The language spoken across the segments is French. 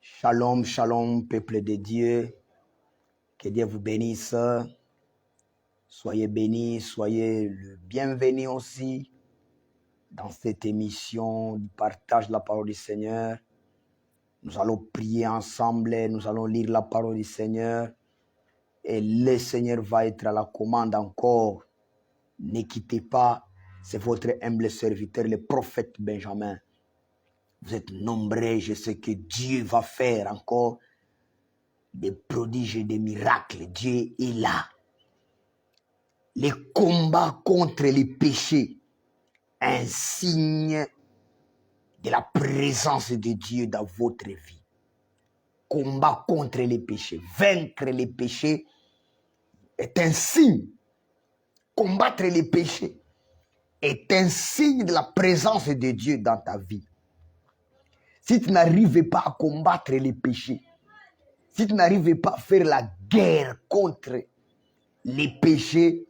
Shalom, shalom, peuple de Dieu. Que Dieu vous bénisse. Soyez bénis, soyez le bienvenu aussi dans cette émission du partage de la parole du Seigneur. Nous allons prier ensemble, nous allons lire la parole du Seigneur et le Seigneur va être à la commande encore. Ne quittez pas, c'est votre humble serviteur, le prophète Benjamin. Vous êtes nombreux, je sais que Dieu va faire encore des prodiges et des miracles. Dieu est là. Les combats contre les péchés, un signe de la présence de Dieu dans votre vie. Combat contre les péchés, vaincre les péchés est un signe. Combattre les péchés est un signe de la présence de Dieu dans ta vie. Si tu n'arrives pas à combattre les péchés, si tu n'arrives pas à faire la guerre contre les péchés,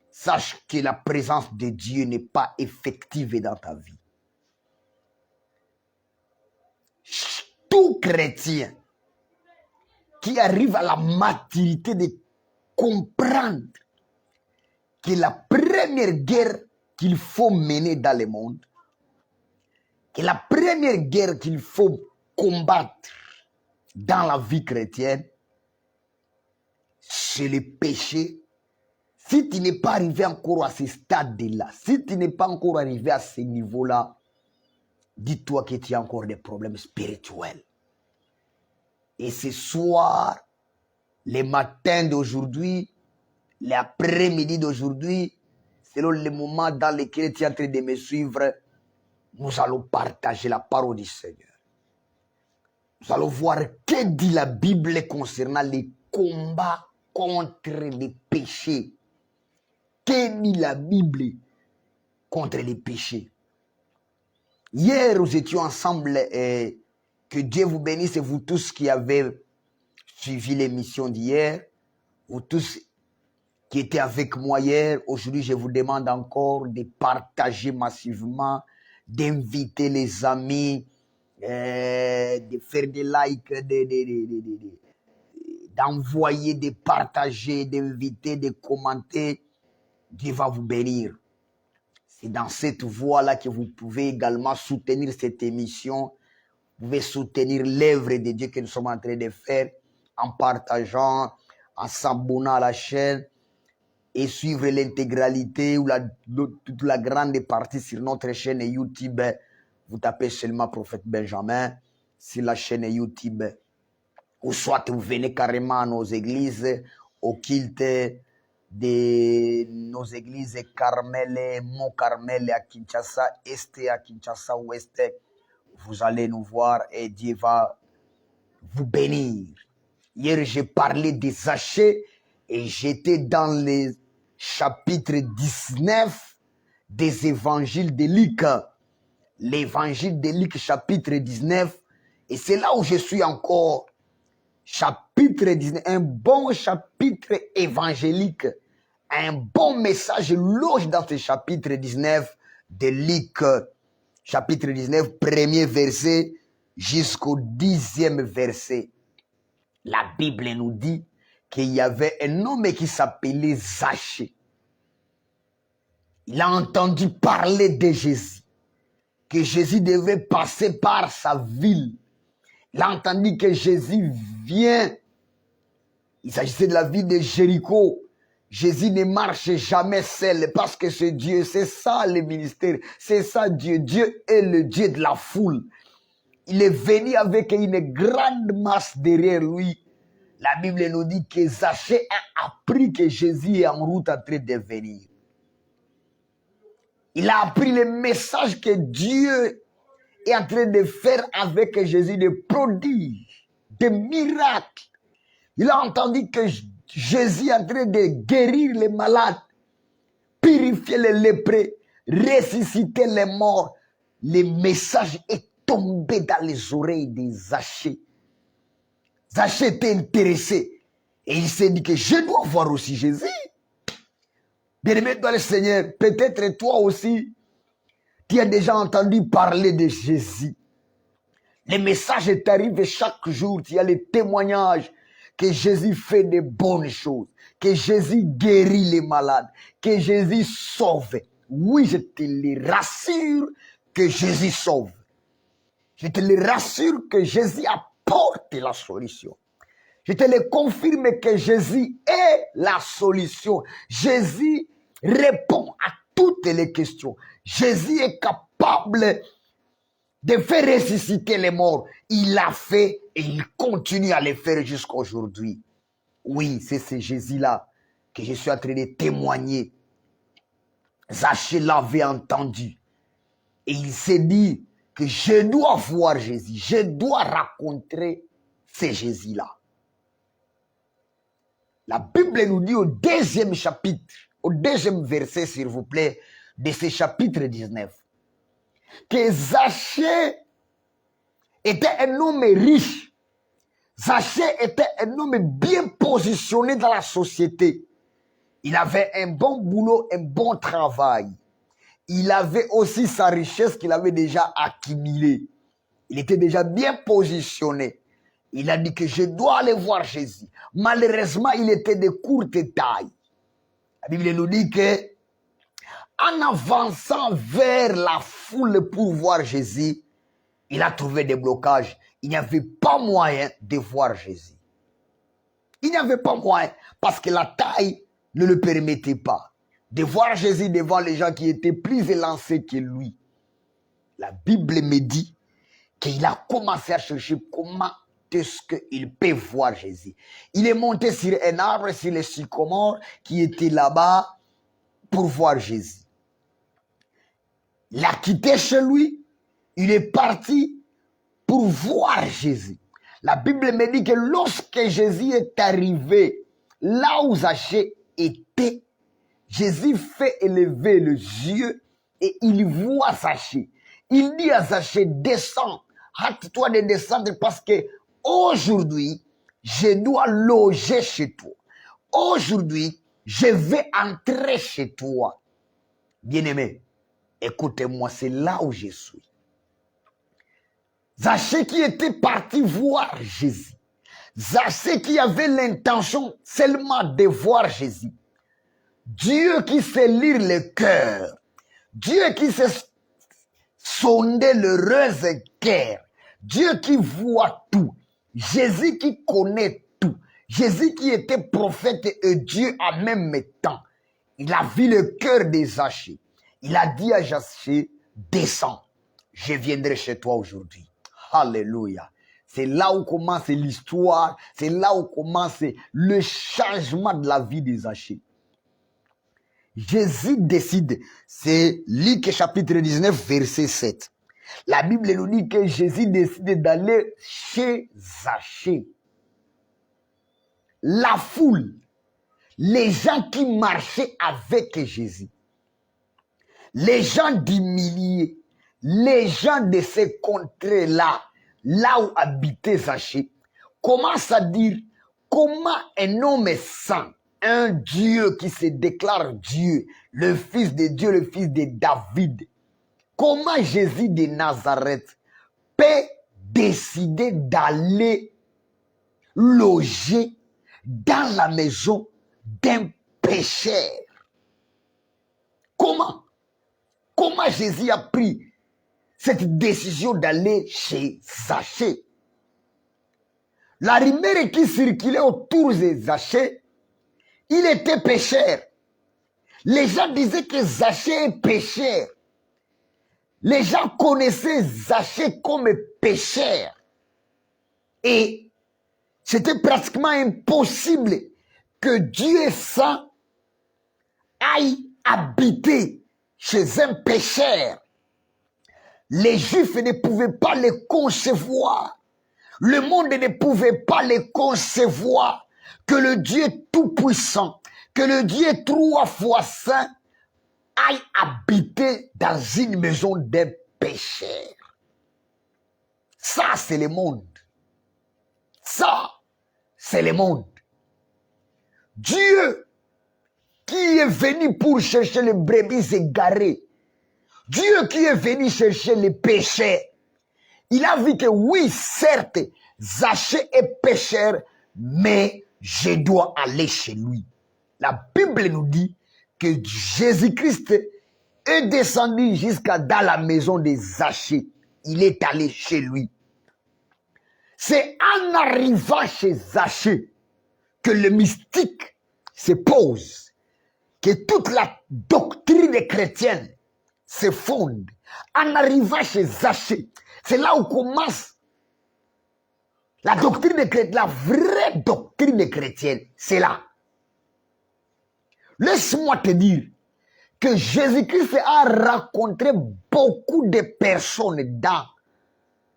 sache que la présence de Dieu n'est pas effective dans ta vie. Tout chrétien qui arrive à la maturité de comprendre que la première guerre qu'il faut mener dans le monde, que la première guerre qu'il faut combattre dans la vie chrétienne, c'est le péché. Si tu n'es pas arrivé encore à ce stade-là, si tu n'es pas encore arrivé à ce niveau-là, dis-toi que tu as encore des problèmes spirituels. Et ce soir, les matins d'aujourd'hui, l'après-midi d'aujourd'hui, selon les moments dans lesquels tu es en train de me suivre, nous allons partager la parole du Seigneur. Nous allons voir que dit la Bible concernant les combats contre les péchés. Que dit la Bible contre les péchés? Hier, nous étions ensemble et que Dieu vous bénisse, vous tous qui avez suivi l'émission d'hier, vous tous qui étaient avec moi hier. Aujourd'hui, je vous demande encore de partager massivement, d'inviter les amis, de faire des likes, d'envoyer, de partager, d'inviter, de commenter. Dieu va vous bénir. C'est dans cette voie-là que vous pouvez également soutenir cette émission. Vous pouvez soutenir l'œuvre de Dieu que nous sommes en train de faire en partageant, en s'abonnant à la chaîne et suivre l'intégralité ou toute la grande partie sur notre chaîne YouTube. Vous tapez seulement Prophète Benjamin sur la chaîne YouTube. Ou soit vous venez carrément à nos églises, au culte de nos églises Carmel, Mont Carmel à Kinshasa, Est à Kinshasa Ouest. Vous allez nous voir et Dieu va vous bénir. Hier, j'ai parlé des Zachée et j'étais dans le chapitre 19 des évangiles de Luc. L'évangile de Luc, chapitre 19. Et c'est là où je suis encore. Chapitre 19, un bon chapitre évangélique. Un bon message loge dans ce chapitre 19 de Luc. Chapitre 19, premier verset jusqu'au 10e verset. La Bible nous dit qu'il y avait un homme qui s'appelait Zachée. Il a entendu parler de Jésus, que Jésus devait passer par sa ville. Il a entendu que Jésus vient. Il s'agissait de la ville de Jéricho. Jésus ne marche jamais seul parce que c'est Dieu, c'est ça le ministère, c'est ça Dieu. Dieu est le Dieu de la foule. Il est venu avec une grande masse derrière lui. La Bible nous dit que Zachée a appris que Jésus est en route en train de venir. Il a appris le message que Dieu est en train de faire avec Jésus, des prodiges, des miracles. Il a entendu que Jésus est en train de guérir les malades, purifier les lépreux, ressusciter les morts. Le message est tombé dans les oreilles de Zachée. Zachée était intéressé et il s'est dit que je dois voir aussi Jésus. Bien-aimé dans le Seigneur, peut-être toi aussi, tu as déjà entendu parler de Jésus. Les messages t'arrivent chaque jour. Il y a les témoignages que Jésus fait de bonnes choses, que Jésus guérit les malades, que Jésus sauve. Oui, je te le rassure que Jésus sauve. Je te le rassure que Jésus apporte la solution. Je te le confirme que Jésus est la solution. Jésus répond à toutes les questions. Jésus est capable de faire ressusciter les morts. Il l'a fait et il continue à le faire jusqu'à aujourd'hui. Oui, c'est ce Jésus-là que je suis en train de témoigner. Zachée l'avait entendu. Et il s'est dit que je dois voir Jésus. Je dois rencontrer ce Jésus-là. La Bible nous dit au deuxième chapitre, au deuxième verset, s'il vous plaît, de ce chapitre 19, que Zachée était un homme riche. Zachée était un homme bien positionné dans la société. Il avait un bon boulot, un bon travail. Il avait aussi sa richesse qu'il avait déjà accumulée. Il était déjà bien positionné. Il a dit que je dois aller voir Jésus. Malheureusement, il était de courte taille. La Bible nous dit que, en avançant vers la foule pour voir Jésus, il a trouvé des blocages. Il n'y avait pas moyen de voir Jésus. Il n'y avait pas moyen parce que la taille ne le permettait pas de voir Jésus devant les gens qui étaient plus élancés que lui. La Bible me dit qu'il a commencé à chercher comment est-ce qu'il peut voir Jésus. Il est monté sur un arbre, sur le sycomore qui était là-bas pour voir Jésus. Il a quitté chez lui, il est parti pour voir Jésus. La Bible me dit que lorsque Jésus est arrivé là où Zachée était, Jésus fait élever les yeux et il voit Zachée. Il dit à Zachée, descends, hâte-toi de descendre parce que aujourd'hui, je dois loger chez toi. Aujourd'hui, je vais entrer chez toi. Bien-aimé, écoutez-moi, c'est là où je suis. Zachée qui était parti voir Jésus. Zachée qui avait l'intention seulement de voir Jésus. Dieu qui sait lire le cœur. Dieu qui sait sonder l'heureuse cœur. Dieu qui voit tout. Jésus qui connaît tout. Jésus qui était prophète et Dieu en même temps. Il a vu le cœur de Zachée. Il a dit à Zachée, descends, je viendrai chez toi aujourd'hui. Alléluia. C'est là où commence l'histoire. C'est là où commence le changement de la vie de Zachée. Jésus décide, c'est Luc chapitre 19, verset 7. La Bible nous dit que Jésus décide d'aller chez Zachée. La foule, les gens qui marchaient avec Jésus, les gens du millier, les gens de ces contrées-là, là où habitait Zachée, commencent à dire comment un homme saint, un Dieu qui se déclare Dieu, le Fils de Dieu, le Fils de David, comment Jésus de Nazareth peut décider d'aller loger dans la maison d'un pécheur? Comment Jésus a pris cette décision d'aller chez Zachée? La rumeur qui circulait autour de Zachée, il était pécheur. Les gens disaient que Zachée est pécheur. Les gens connaissaient Zachée comme pécheur. Et c'était pratiquement impossible que Dieu saint aille habiter chez un pécheur. Les Juifs ne pouvaient pas le concevoir. Le monde ne pouvait pas le concevoir que le Dieu tout-puissant, que le Dieu 3 fois saint aille habiter dans une maison d'un pécheur. Ça, c'est le monde. Ça, c'est le monde. Dieu qui est venu pour chercher les brebis égarées. Dieu qui est venu chercher les péchés. il a vu que oui, certes, Zachée est pécheur, mais je dois aller chez lui. La Bible nous dit que Jésus-Christ est descendu jusqu'à dans la maison de Zachée. Il est allé chez lui. C'est en arrivant chez Zachée que le mystique se pose, que toute la doctrine chrétienne se fonde. En arrivant chez Zachée, c'est là où commence la doctrine chrétienne, la vraie doctrine chrétienne. C'est là. Laisse-moi te dire que Jésus-Christ a rencontré beaucoup de personnes dans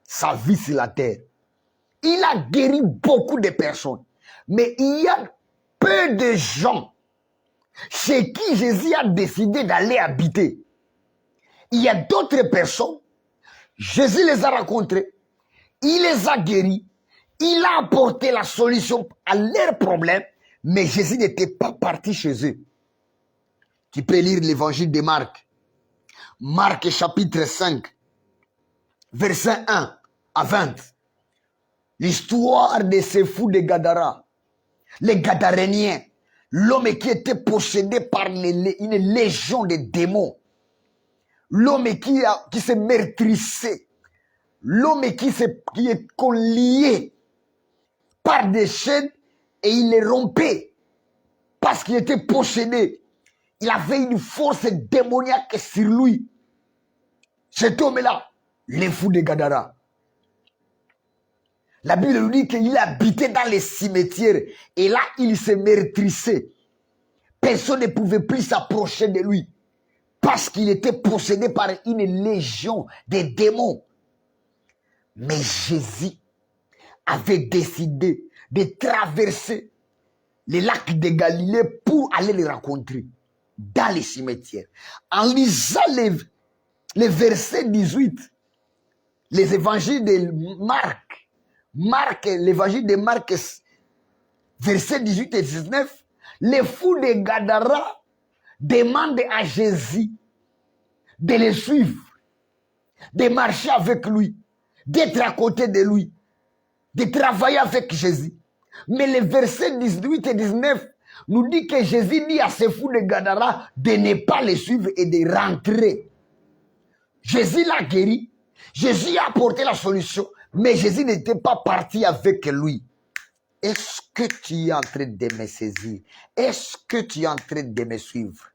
sa vie sur la terre. Il a guéri beaucoup de personnes. Mais il y a peu de gens chez qui Jésus a décidé d'aller habiter. Il y a d'autres personnes, Jésus les a rencontrés, il les a guéris, il a apporté la solution à leurs problèmes, mais Jésus n'était pas parti chez eux. Tu peux lire l'évangile de Marc. Marc chapitre 5, verset 1 à 20. L'histoire de ces fous de Gadara, les Gadaréniens, l'homme qui était possédé par une légion de démons, l'homme qui se meurtrissait, l'homme qui est lié par des chaînes et il les rompait parce qu'il était possédé. Il avait une force démoniaque sur lui. Cet homme-là, les fous de Gadara. La Bible nous dit qu'il habitait dans les cimetières et là, il se meurtrissait. Personne ne pouvait plus s'approcher de lui parce qu'il était possédé par une légion de démons. Mais Jésus avait décidé de traverser les lacs de Galilée pour aller les rencontrer dans les cimetières. En lisant les versets 18, les évangiles de l'évangile de Marc, versets 18 et 19, les fous de Gadara demandent à Jésus de les suivre, de marcher avec lui, d'être à côté de lui, de travailler avec Jésus. Mais les versets 18 et 19 nous dit que Jésus dit à ces fous de Gadara de ne pas les suivre et de rentrer. Jésus l'a guéri, Jésus a apporté la solution, mais Jésus n'était pas parti avec lui. Est-ce que tu es en train de me saisir? Est-ce que tu es en train de me suivre?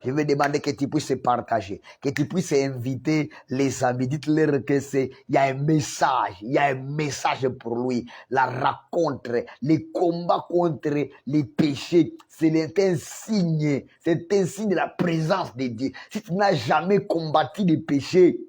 Je vais demander que tu puisses partager, que tu puisses inviter les amis. Dites-leur que il y a un message pour lui. La rencontre, les combats contre les péchés, c'est un signe de la présence de Dieu. Si tu n'as jamais combattu les péchés,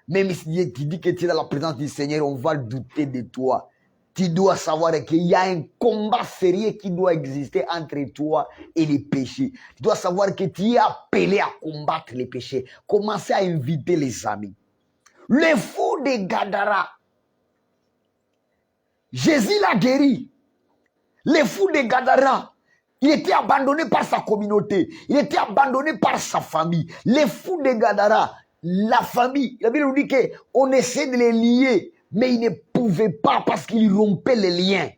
même si tu dis que tu es dans la présence du Seigneur, on va douter de toi. Tu dois savoir qu'il y a un combat sérieux qui doit exister entre toi et les péchés. Tu dois savoir que tu es appelé à combattre les péchés. Commencez à inviter les amis. Les fous de Gadara, Jésus l'a guéri. Les fous de Gadara, il était abandonné par sa communauté. Il était abandonné par sa famille. Les fous de Gadara, la famille, la Bible nous dit qu'on essaie de les lier. Mais il ne pouvait pas parce qu'il rompait les liens.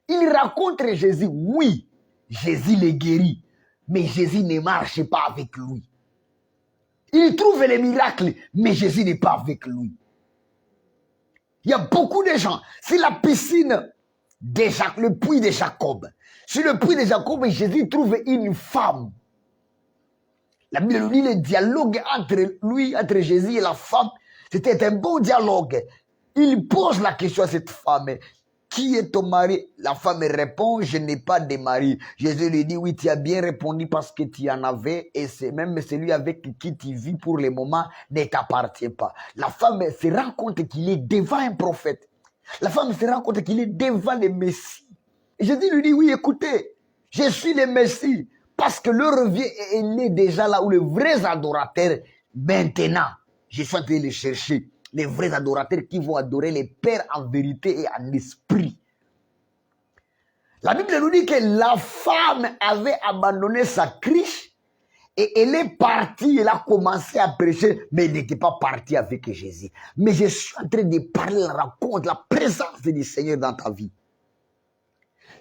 Il rencontre Jésus. Oui, Jésus les guérit. Mais Jésus ne marche pas avec lui. Il trouve les miracles, mais Jésus n'est pas avec lui. Il y a beaucoup de gens. Si la piscine de Jacques, le puits de Jacob, sur le puits de Jacob, Jésus trouve une femme. La Bible nous dit le dialogue entre Jésus et la femme, c'était un bon dialogue. Il pose la question à cette femme. Qui est ton mari? La femme répond, je n'ai pas de mari. Jésus lui dit, oui, tu as bien répondu parce que tu en avais et c'est même celui avec qui tu vis pour le moment ne t'appartient pas. La femme se rend compte qu'il est devant un prophète. La femme se rend compte qu'il est devant le Messie. Et Jésus lui dit, oui, écoutez, je suis le Messie parce que l'heure vient et il est déjà là où les vrais adorateurs, maintenant, je suis en train de les chercher. Les vrais adorateurs qui vont adorer les pères en vérité et en esprit. La Bible nous dit que la femme avait abandonné sa cruche Et elle est partie, elle a commencé à prêcher, mais elle n'était pas partie avec Jésus. Mais je suis en train de parler, la rencontre, la présence du Seigneur dans ta vie.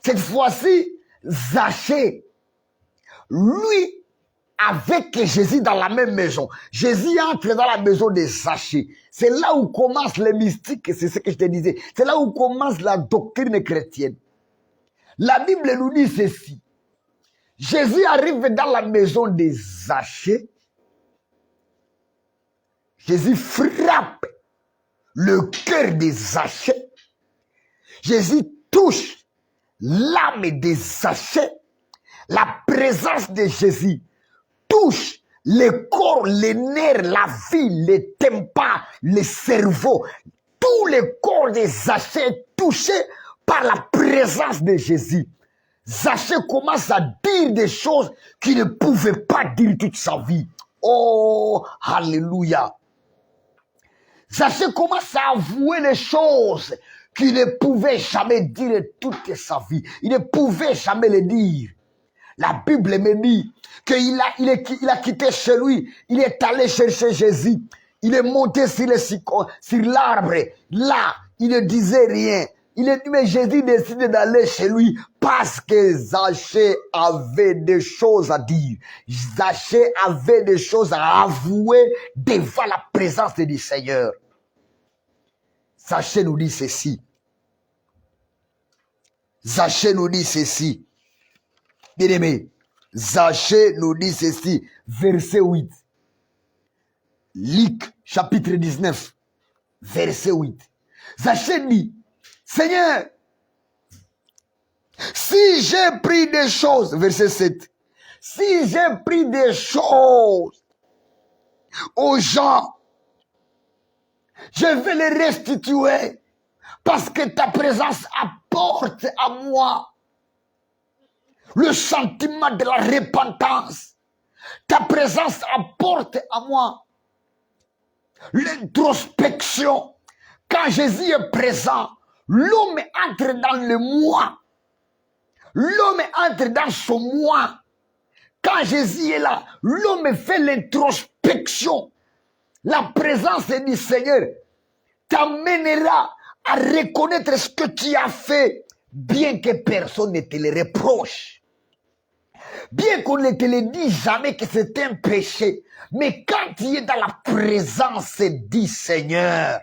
Cette fois-ci, Zachée, lui, avec Jésus dans la même maison. Jésus entre dans la maison de Zachée. C'est là où commence les mystiques, c'est ce que je te disais. C'est là où commence la doctrine chrétienne. La Bible nous dit ceci. Jésus arrive dans la maison de Zachée. Jésus frappe le cœur de Zachée. Jésus touche l'âme de Zachée. La présence de Jésus touche le corps, les nerfs, la vie, les tympans, le cerveau. Tout le corps de Zachée est touché par la présence de Jésus. Zachée commence à dire des choses qu'il ne pouvait pas dire toute sa vie. Oh, alléluia. Zachée commence à avouer les choses qu'il ne pouvait jamais dire toute sa vie. Il ne pouvait jamais les dire. La Bible me dit qu'il a quitté chez lui. Il est allé chercher Jésus. Il est monté sur l'arbre. Là, il ne disait rien. Il a dit, mais Jésus décide d'aller chez lui parce que Zachée avait des choses à dire. Zachée avait des choses à avouer devant la présence du Seigneur. Zachée nous dit ceci. Zachée nous dit ceci. Bien-aimé, Zachée nous dit ceci, verset 8. Luc, chapitre 19, verset 8. Zachée dit, Seigneur, si j'ai pris des choses, verset 7, si j'ai pris des choses aux gens, je vais les restituer parce que ta présence apporte à moi le sentiment de la repentance. Ta présence apporte à moi l'introspection. Quand Jésus est présent, l'homme entre dans le moi. L'homme entre dans son moi. Quand Jésus est là, l'homme fait l'introspection. La présence du Seigneur t'amènera à reconnaître ce que tu as fait, bien que personne ne te le reproche. Bien qu'on ne te le dise jamais que c'est un péché, mais quand tu es dans la présence du Seigneur,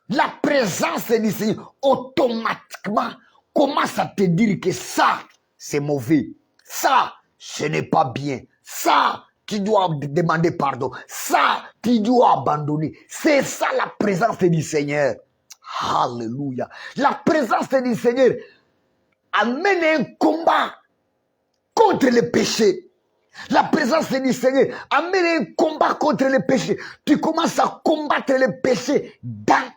la présence du Seigneur automatiquement commence à te dire que ça, c'est mauvais. Ça, ce n'est pas bien. Ça, tu dois demander pardon. Ça, tu dois abandonner. C'est ça la présence du Seigneur. Alléluia. La présence du Seigneur amène un combat contre le péché. La présence du Seigneur amène un combat contre le péché. Tu commences à combattre le péché dans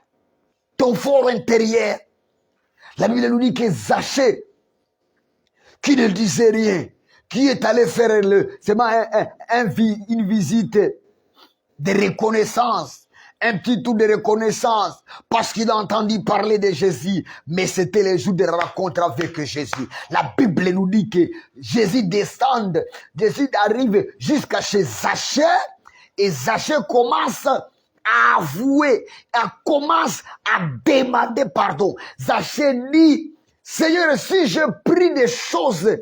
ton fort intérieur. La Bible nous dit que Zachée, qui ne disait rien, qui est allé faire une visite de reconnaissance, un petit tour de reconnaissance, parce qu'il a entendu parler de Jésus, mais c'était le jour de la rencontre avec Jésus. La Bible nous dit que Jésus descend, Jésus arrive jusqu'à chez Zachée, et Zachée commence à avouer, commence à demander pardon. Zachée dit, Seigneur, si je prie des choses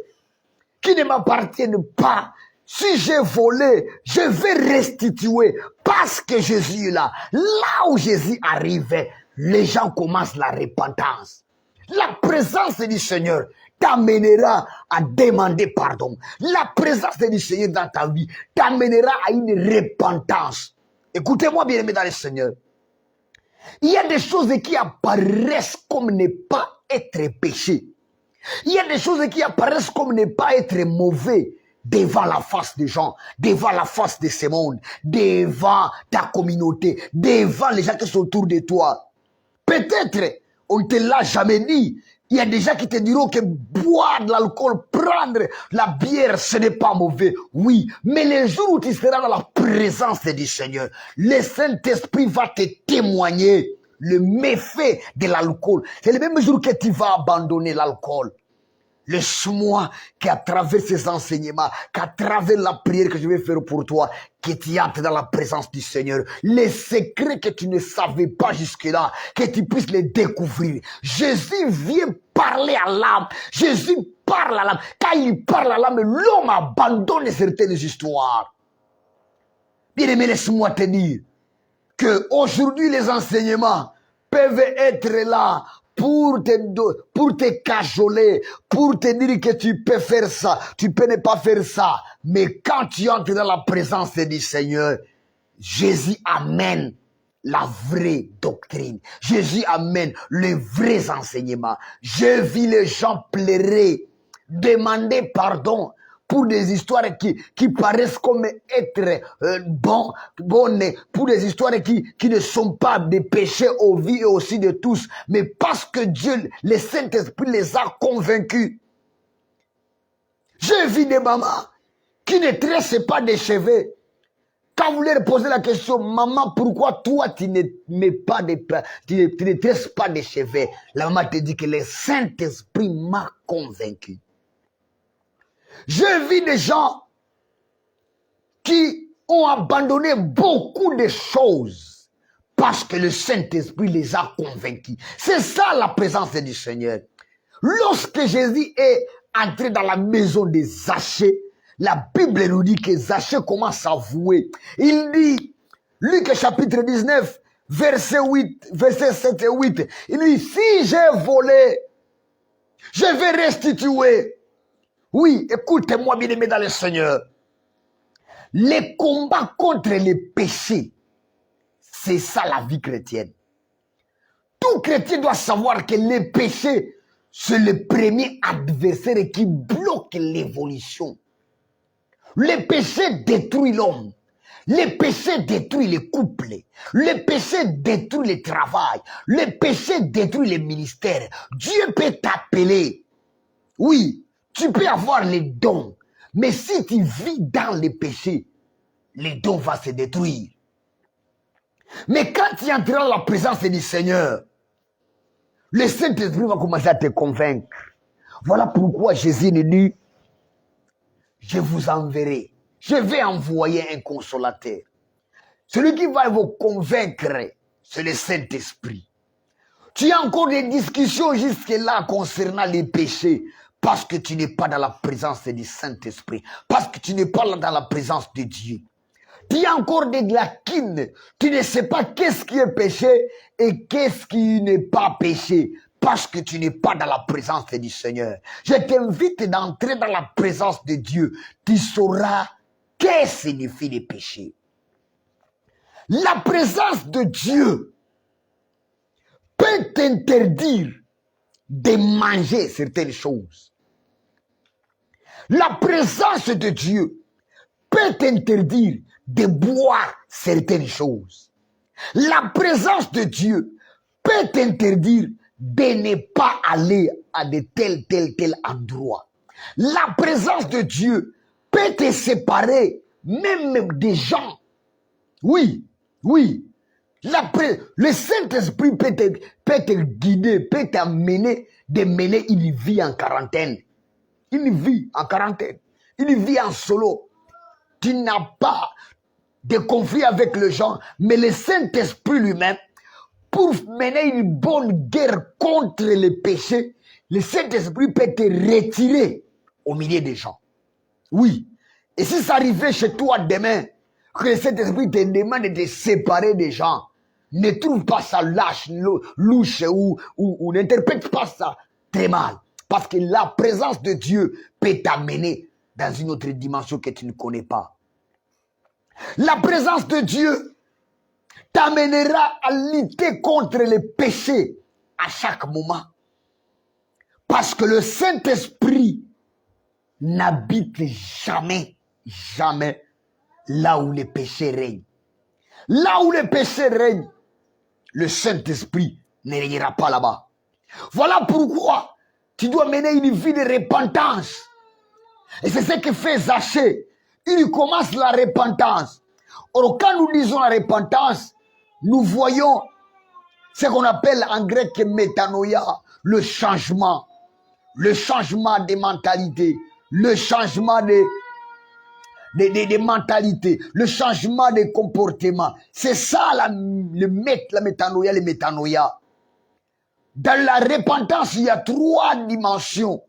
qui ne m'appartiennent pas, si j'ai volé, je vais restituer parce que Jésus est là. Là où Jésus arrive, les gens commencent la repentance. La présence du Seigneur t'amènera à demander pardon. La présence du Seigneur dans ta vie t'amènera à une repentance. Écoutez-moi bien aimé dans le Seigneur. Il y a des choses qui apparaissent comme ne pas être péché. Il y a des choses qui apparaissent comme ne pas être mauvais devant la face des gens, devant la face de ce monde, devant ta communauté, devant les gens qui sont autour de toi. Peut-être, on ne te l'a jamais dit. Il y a des gens qui te diront que boire de l'alcool, prendre la bière, ce n'est pas mauvais. Oui, mais les jours où tu seras dans la présence du Seigneur, le Saint-Esprit va te témoigner le méfait de l'alcool. C'est le même jour que tu vas abandonner l'alcool. Laisse-moi qu'à travers ces enseignements, qu'à travers la prière que je vais faire pour toi, que tu entres dans la présence du Seigneur. Les secrets que tu ne savais pas jusque-là, que tu puisses les découvrir. Jésus vient parler à l'âme. Jésus parle à l'âme. Quand il parle à l'âme, l'homme abandonne certaines histoires. Bien-aimé, laisse-moi te dire que aujourd'hui les enseignements peuvent être là pour te cajoler, pour te dire que tu peux faire ça, tu peux ne pas faire ça. Mais quand tu entres dans la présence du Seigneur, Jésus amène la vraie doctrine. Jésus amène les vrais enseignements. J'ai vu les gens pleurer, demander pardon pour des histoires qui paraissent comme être bonnes, pour des histoires qui ne sont pas des péchés aux vies et aussi de tous, mais parce que Dieu, le Saint-Esprit les a convaincus. J'ai vu des mamans qui ne tressent pas des cheveux. Quand vous leur posez la question, maman, pourquoi toi tu ne mets pas tu ne tresses pas des cheveux? La maman te dit que le Saint-Esprit m'a convaincu. J'ai vu des gens qui ont abandonné beaucoup de choses parce que le Saint-Esprit les a convaincus. C'est ça la présence du Seigneur. Lorsque Jésus est entré dans la maison de Zachée, la Bible nous dit que Zachée commence à vouer. Il dit, Luc chapitre 19, verset 7 et 8, il dit, si j'ai volé, je vais restituer. Oui, écoutez-moi bien aimé dans le Seigneur. Les combats contre les péchés, c'est ça la vie chrétienne. Tout chrétien doit savoir que les péchés, c'est le premier adversaire qui bloque l'évolution. Le péché détruit l'homme. Le péché détruit les couples. Le péché détruit le travail. Le péché détruit les ministères. Dieu peut t'appeler. Oui. Tu peux avoir les dons, mais si tu vis dans les péchés, les dons vont se détruire. Mais quand tu entreras dans la présence du Seigneur, le Saint-Esprit va commencer à te convaincre. Voilà pourquoi Jésus nous dit, je vous enverrai, je vais envoyer un consolateur. Celui qui va vous convaincre, c'est le Saint-Esprit. Tu as encore des discussions jusque-là concernant les péchés. Parce que tu n'es pas dans la présence du Saint-Esprit. Parce que tu n'es pas dans la présence de Dieu. Tu as encore des lacunes. Tu ne sais pas qu'est-ce qui est péché et qu'est-ce qui n'est pas péché. Parce que tu n'es pas dans la présence du Seigneur. Je t'invite d'entrer dans la présence de Dieu. Tu sauras qu'est-ce que signifie le péché. La présence de Dieu peut t'interdire de manger certaines choses. La présence de Dieu peut t'interdire de boire certaines choses. La présence de Dieu peut t'interdire de ne pas aller à de tel endroit. La présence de Dieu peut te séparer même des gens. Oui, oui. Le Saint-Esprit peut te guider, peut t'amener de mener une vie en quarantaine. Une vie en quarantaine. Une vie en solo. Tu n'as pas de conflit avec les gens, mais le Saint-Esprit lui-même, pour mener une bonne guerre contre les péchés, le Saint-Esprit peut te retirer au milieu des gens. Oui. Et si ça arrivait chez toi demain, que le Saint-Esprit te demande de te séparer des gens, ne trouve pas ça lâche, louche ou n'interprète pas ça très mal. Parce que la présence de Dieu peut t'amener dans une autre dimension que tu ne connais pas. La présence de Dieu t'amènera à lutter contre les péchés à chaque moment. Parce que le Saint-Esprit n'habite jamais, jamais là où les péchés règnent. Là où les péchés règnent, le Saint-Esprit ne régnera pas là-bas. Voilà pourquoi tu dois mener une vie de repentance. Et c'est ce que fait Zachée. Il commence la repentance. Or, quand nous disons la repentance, nous voyons ce qu'on appelle en grec métanoïa, le changement. le changement des mentalités, le changement des mentalités, le changement des comportements. C'est ça la métanoïa. Dans la repentance, il y a 3 dimensions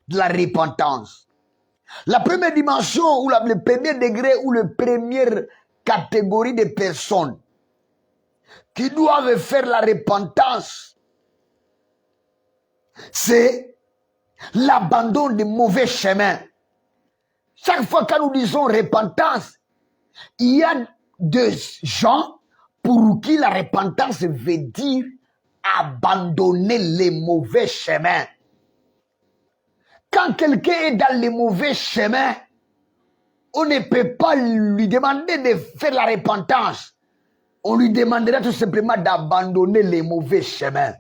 de la repentance. La première dimension, ou le premier degré, ou la première catégorie de personnes qui doivent faire la repentance, c'est l'abandon des mauvais chemins. Chaque fois que nous disons repentance, il y a des gens pour qui la repentance veut dire abandonner les mauvais chemins. Quand quelqu'un est dans les mauvais chemins, on ne peut pas lui demander de faire la repentance. On lui demandera tout simplement d'abandonner les mauvais chemins.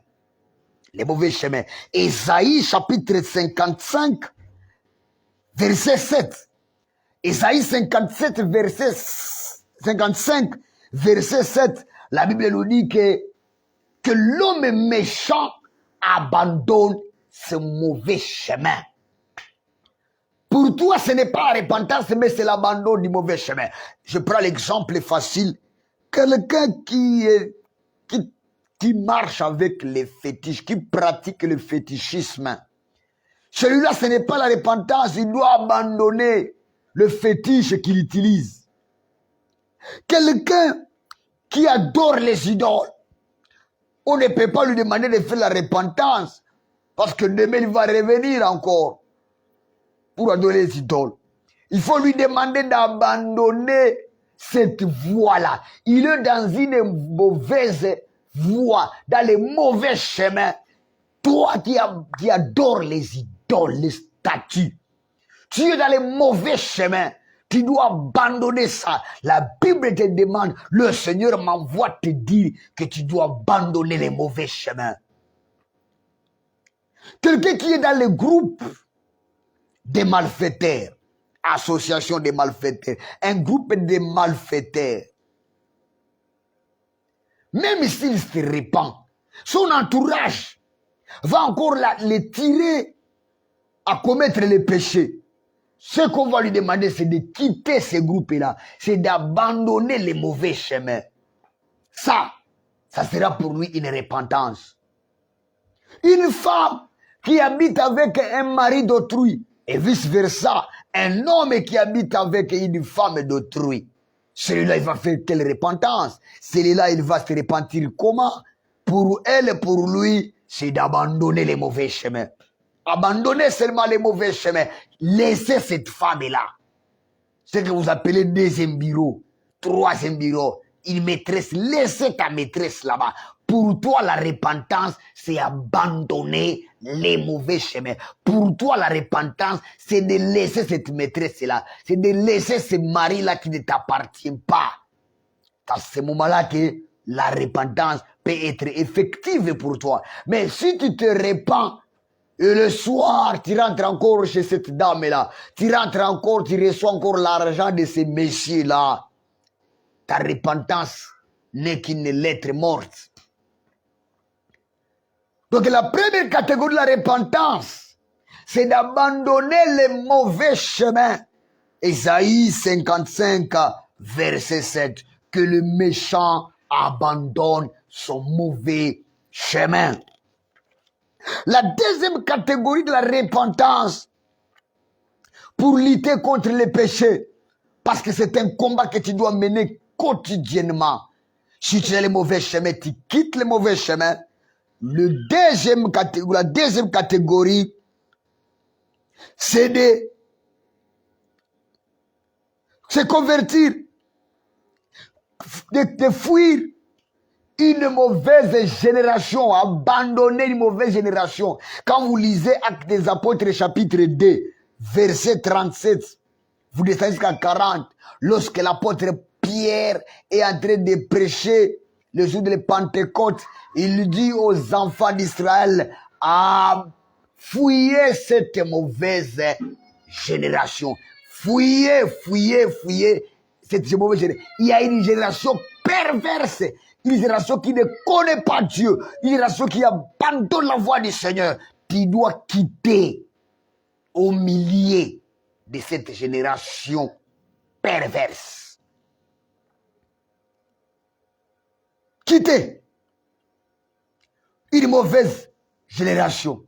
Les mauvais chemins. Ésaïe chapitre 55, verset 7. Ésaïe 57, verset 55, verset 7. La Bible nous dit que l'homme méchant abandonne ce mauvais chemin. Pour toi, ce n'est pas la repentance, mais c'est l'abandon du mauvais chemin. Je prends l'exemple facile. Quelqu'un qui marche avec les fétiches, qui pratique le fétichisme. Celui-là, ce n'est pas la repentance, il doit abandonner le fétiche qu'il utilise. Quelqu'un qui adore les idoles, on ne peut pas lui demander de faire la repentance, parce que demain il va revenir encore pour adorer les idoles. Il faut lui demander d'abandonner cette voie-là. Il est dans une mauvaise voie, dans les mauvais chemins. Toi qui adores les idoles, les statues, tu es dans les mauvais chemins. Tu dois abandonner ça. La Bible te demande, le Seigneur m'envoie te dire que tu dois abandonner les mauvais chemins. Quelqu'un qui est dans le groupe des malfaiteurs, association des malfaiteurs, un groupe de malfaiteurs, même s'il se répand, son entourage va encore le tirer à commettre les péchés. Ce qu'on va lui demander, c'est de quitter ce groupe-là, c'est d'abandonner les mauvais chemins. Ça sera pour lui une repentance. Une femme qui habite avec un mari d'autrui, et vice-versa, un homme qui habite avec une femme d'autrui, celui-là, il va faire quelle repentance? Celui-là, il va se repentir comment? Pour elle et pour lui, c'est d'abandonner les mauvais chemins. Abandonnez seulement les mauvais chemins. Laissez cette femme-là. Ce que vous appelez deuxième bureau, troisième bureau, une maîtresse. Laissez ta maîtresse là-bas. Pour toi, la repentance, c'est abandonner les mauvais chemins. Pour toi, la repentance, c'est de laisser cette maîtresse-là. C'est de laisser ce mari-là qui ne t'appartient pas. C'est à ce moment-là que la repentance peut être effective pour toi. Mais si tu te repens, et le soir, tu rentres encore chez cette dame-là. Tu rentres encore, tu reçois encore l'argent de ces messieurs-là. Ta repentance n'est qu'une lettre morte. Donc la première catégorie de la repentance, c'est d'abandonner les mauvais chemins. Ésaïe 55, verset 7. Que le méchant abandonne son mauvais chemin. La deuxième catégorie de la repentance, pour lutter contre les péchés, parce que c'est un combat que tu dois mener quotidiennement. Si tu as les mauvais chemins, tu quittes les mauvais chemins. La deuxième catégorie, c'est de se convertir, de fuir une mauvaise génération, abandonner une mauvaise génération. Quand vous lisez Actes des Apôtres chapitre 2, verset 37, vous descendez jusqu'à 40, lorsque l'apôtre Pierre est en train de prêcher le jour de la Pentecôte, il dit aux enfants d'Israël, fuyez cette mauvaise génération. Fuyez cette mauvaise génération. Il y a une génération perverse, une génération qui ne connaît pas Dieu, une génération qui abandonne la voie du Seigneur. tu dois quitter au milieu de cette génération perverse. Quitter une mauvaise génération.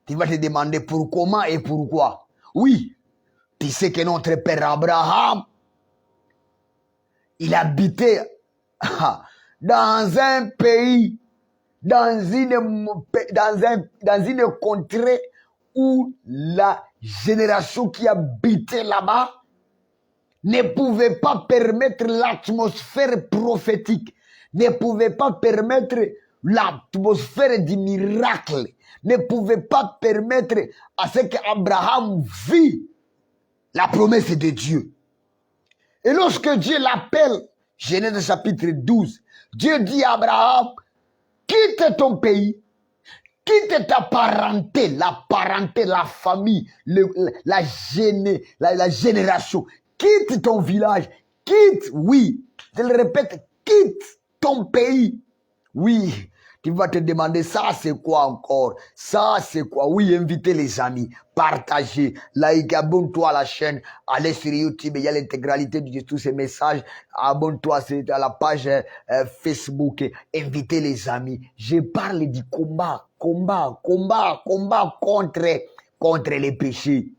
Tu vas te demander pour comment et pourquoi. Oui, tu sais que notre père Abraham, il habitait dans un pays, dans une contrée où la génération qui habitait là-bas ne pouvait pas permettre l'atmosphère prophétique, ne pouvait pas permettre l'atmosphère du miracle, ne pouvait pas permettre à ce qu'Abraham vit la promesse de Dieu. Et lorsque Dieu l'appelle, Genèse chapitre 12, Dieu dit à Abraham, quitte ton pays, quitte ta parenté, la famille, la génération, quitte ton village, quitte, oui, je le répète, quitte ton pays. Oui, tu vas te demander, ça c'est quoi encore? Ça c'est quoi? Oui, inviter les amis, partager, like, abonne-toi à la chaîne, allez sur YouTube, il y a l'intégralité de tous ces messages, abonne-toi à la page Facebook, invitez les amis. Je parle du combat contre les péchés.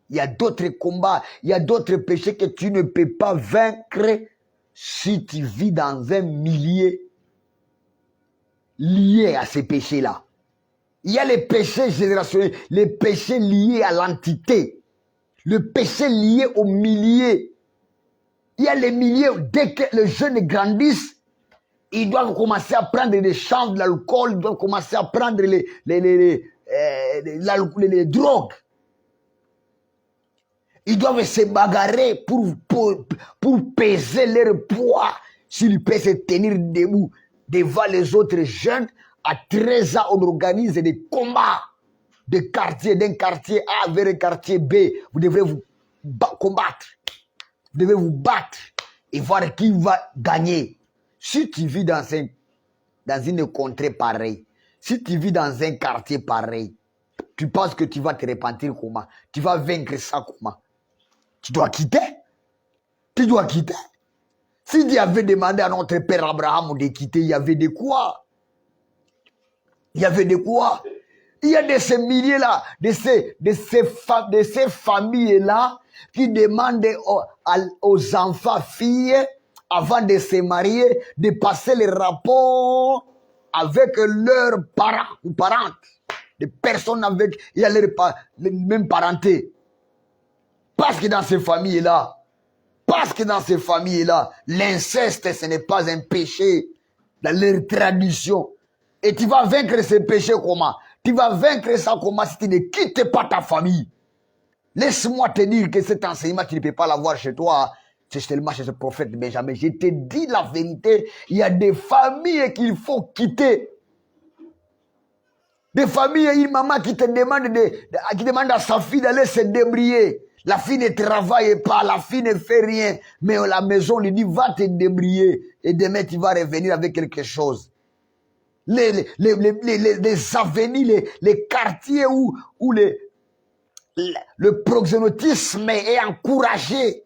Il y a d'autres combats, il y a d'autres péchés que tu ne peux pas vaincre si tu vis dans un milieu lié à ces péchés-là. Il y a les péchés générationnels, les péchés liés à l'entité, le péché lié au milieu. Il y a les milieux, dès que les jeunes grandissent, ils doivent commencer à prendre des chants, de l'alcool, ils doivent commencer à prendre les drogues. Ils doivent se bagarrer pour peser leur poids s'ils peuvent se tenir debout devant les autres jeunes. À 13 ans, on organise des combats de quartier, d'un quartier A vers un quartier B. Vous devrez vous combattre. Vous devez vous battre et voir qui va gagner. Si tu vis dans une contrée pareille, si tu vis dans un quartier pareil, tu penses que tu vas te repentir comment? Tu vas vaincre ça comment? Tu dois quitter. Tu dois quitter. Si Dieu avait demandé à notre père Abraham de quitter, il y avait de quoi? Il y avait de quoi? Il y a de ces milliers-là, de ces familles-là qui demandent aux enfants, filles, avant de se marier, de passer les rapports avec leurs parents ou parentes. Des personnes avec il y a les mêmes parentés. Parce que dans ces familles-là, l'inceste, ce n'est pas un péché dans leur tradition. Et tu vas vaincre ces péchés comment? Tu vas vaincre ça comment si tu ne quittes pas ta famille? Laisse-moi te dire que cet enseignement, tu ne peux pas l'avoir chez toi. C'est seulement chez ce prophète Benjamin. Je te dis la vérité, il y a des familles qu'il faut quitter. Des familles, une maman qui te demande qui demande à sa fille d'aller se débrouiller. La fille ne travaille pas, la fille ne fait rien. Mais à la maison, lui dit, va te débrouiller. Et demain, tu vas revenir avec quelque chose. Les avenirs, les quartiers où le proxénétisme est encouragé,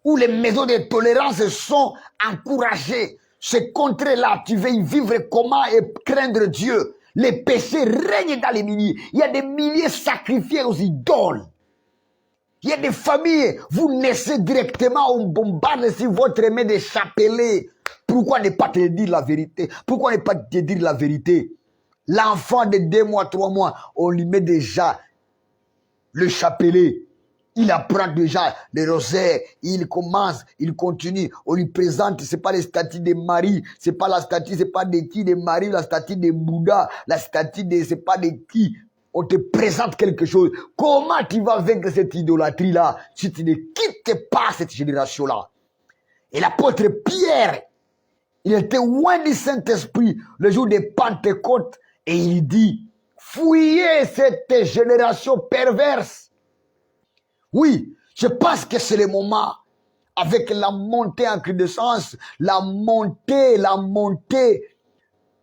où les maisons de tolérance sont encouragées. Ce contrée-là, tu veux y vivre comment et craindre Dieu. Les péchés règnent dans les milliers. Il y a des milliers sacrifiés aux idoles. Il y a des familles, vous naissez directement, on bombarde sur votre main des chapelets. Pourquoi ne pas te dire la vérité? Pourquoi ne pas te dire la vérité? L'enfant de 2 mois, 3 mois, on lui met déjà le chapelet. Il apprend déjà le rosaire, il commence, il continue. On lui présente, c'est pas les statues de Marie, c'est pas la statue, c'est pas de qui de Marie, la statue de Bouddha, la statue de, c'est pas de qui. On te présente quelque chose. Comment tu vas vaincre cette idolâtrie-là si tu ne quittes pas cette génération-là? Et l'apôtre Pierre, il était loin du Saint-Esprit le jour de Pentecôte et il dit, fouillez cette génération perverse. Oui, je pense que c'est le moment, avec la montée en crescence, la montée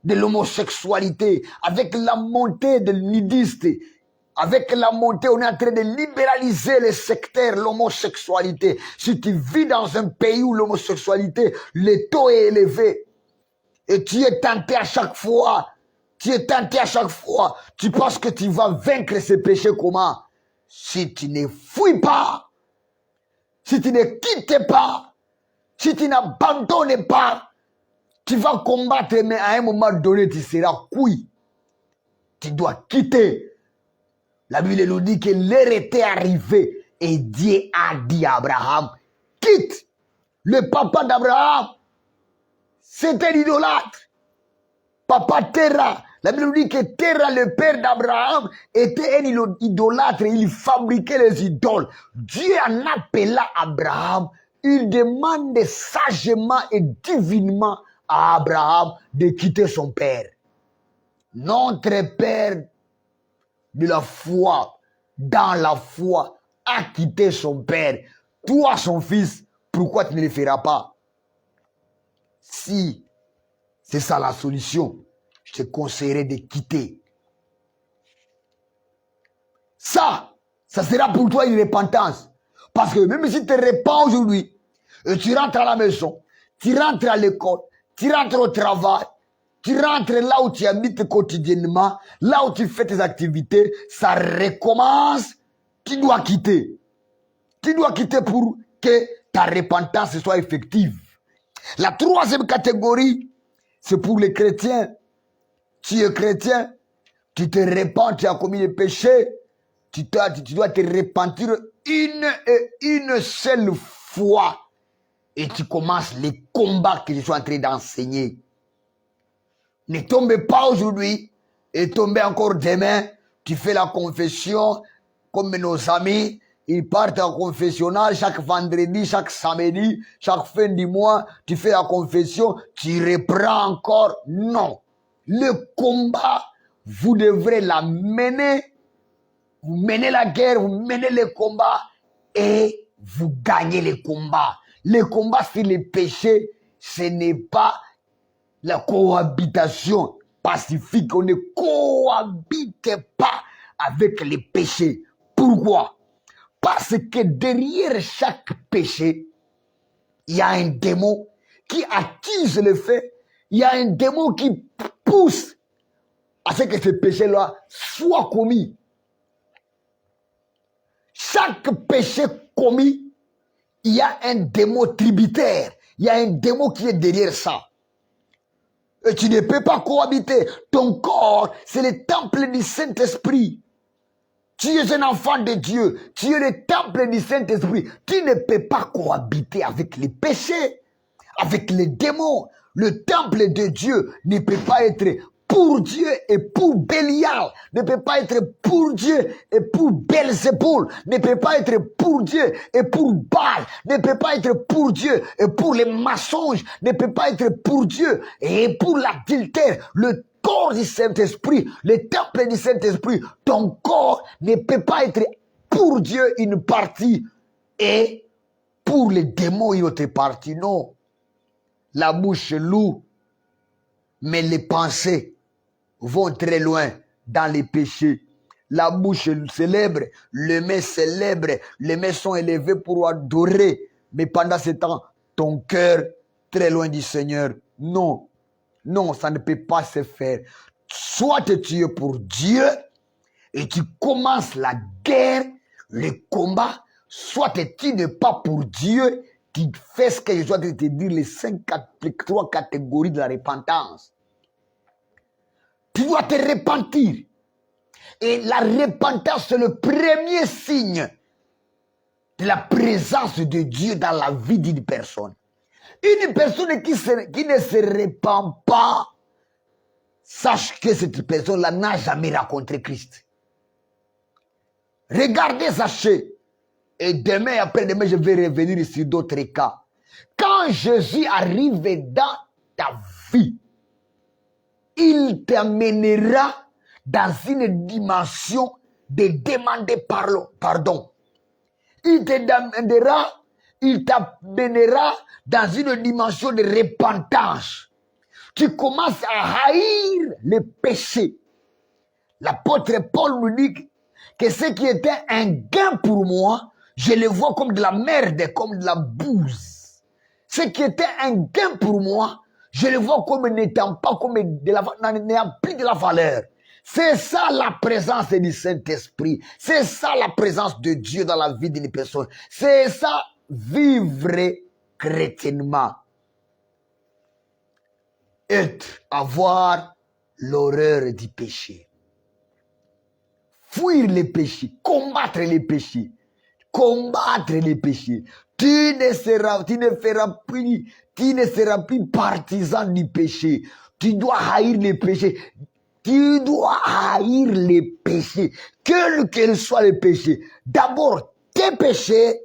de l'homosexualité, avec la montée de nudistes, avec la montée, on est en train de libéraliser les secteurs, l'homosexualité. Si tu vis dans un pays où l'homosexualité, le taux est élevé, et tu es tenté à chaque fois, tu penses que tu vas vaincre ces péchés comment? Si tu ne fuis pas, si tu ne quittes pas, si tu n'abandonnes pas, tu vas combattre, mais à un moment donné, tu seras cuit. Tu dois quitter. La Bible nous dit que l'heure était arrivée et Dieu a dit à Abraham, quitte. Le papa d'Abraham, c'était l'idolâtre. Papa Terah. La Bible nous dit que Terah, le père d'Abraham, était un idolâtre. Il fabriquait les idoles. Dieu en appela Abraham. Il demande sagement et divinement à Abraham de quitter son père. Notre père de la foi, dans la foi, a quitté son père. Toi, son fils, pourquoi tu ne le feras pas? Si c'est ça la solution, je te conseillerais de quitter. Ça sera pour toi une repentance. Parce que même si tu te répands aujourd'hui, et tu rentres à la maison, tu rentres à l'école, tu rentres au travail, tu rentres là où tu habites quotidiennement, là où tu fais tes activités, ça recommence, tu dois quitter. Tu dois quitter pour que ta repentance soit effective. La troisième catégorie, c'est pour les chrétiens. Tu es chrétien, tu te repens, tu as commis des péchés, tu dois te repentir une seule fois. Et tu commences les combats que je suis en train d'enseigner. Ne tombe pas aujourd'hui et tombe encore demain. Tu fais la confession comme nos amis. Ils partent en confessionnal chaque vendredi, chaque samedi, chaque fin du mois. Tu fais la confession, tu reprends encore. Non. Le combat, vous devrez la mener. Vous menez la guerre, vous menez le combat et vous gagnez le combat. Le combat sur les péchés, ce n'est pas la cohabitation pacifique. On ne cohabite pas avec les péchés. Pourquoi? Parce que derrière chaque péché, il y a un démon qui attise le fait. Il y a un démon qui pousse à ce que ce péché-là soit commis. Chaque péché commis, il y a un démon tributaire. Il y a un démon qui est derrière ça. Et tu ne peux pas cohabiter. Ton corps, c'est le temple du Saint-Esprit. Tu es un enfant de Dieu. Tu es le temple du Saint-Esprit. Tu ne peux pas cohabiter avec les péchés, avec les démons. Le temple de Dieu ne peut pas être pour Dieu et pour Bélial, ne peut pas être pour Dieu et pour Belzéboul, ne peut pas être pour Dieu et pour Baal, ne peut pas être pour Dieu et pour les mensonges, ne peut pas être pour Dieu et pour l'adultère. Le corps du Saint-Esprit, le temple du Saint-Esprit, ton corps ne peut pas être pour Dieu une partie et pour les démons une autre partie. Non. La bouche loue, mais les pensées vont très loin dans les péchés. La bouche célèbre, les mains célèbrent, les mains sont élevées pour adorer. Mais pendant ce temps, ton cœur très loin du Seigneur. Non, non, ça ne peut pas se faire. Soit tu es pour Dieu et tu commences la guerre, le combat, soit tu n'es pas pour Dieu, tu fais ce que je dois te dire, les trois catégories de la repentance. Tu dois te repentir. Et la repentance, c'est le premier signe de la présence de Dieu dans la vie d'une personne. Une personne qui ne se repent pas, sache que cette personne-là n'a jamais rencontré Christ. Regardez, sachez. Et demain, après-demain, je vais revenir sur d'autres cas. Quand Jésus arrive dans ta vie, il t'amènera dans une dimension de demander pardon. Il t'amènera dans une dimension de repentance. tu commences à haïr les péchés. L'apôtre Paul nous dit que ce qui était un gain pour moi, je le vois comme de la merde, comme de la bouse. Ce qui était un gain pour moi, je le vois comme n'étant pas comme n'ayant plus de la valeur. C'est ça la présence du Saint-Esprit. C'est ça la présence de Dieu dans la vie d'une personne. C'est ça vivre chrétiennement. Avoir l'horreur du péché. Fuir les péchés, combattre les péchés. Combattre les péchés. Tu ne seras plus partisan du péché. Tu dois haïr les péchés. Tu dois haïr les péchés, quels soient les péchés. D'abord, tes péchés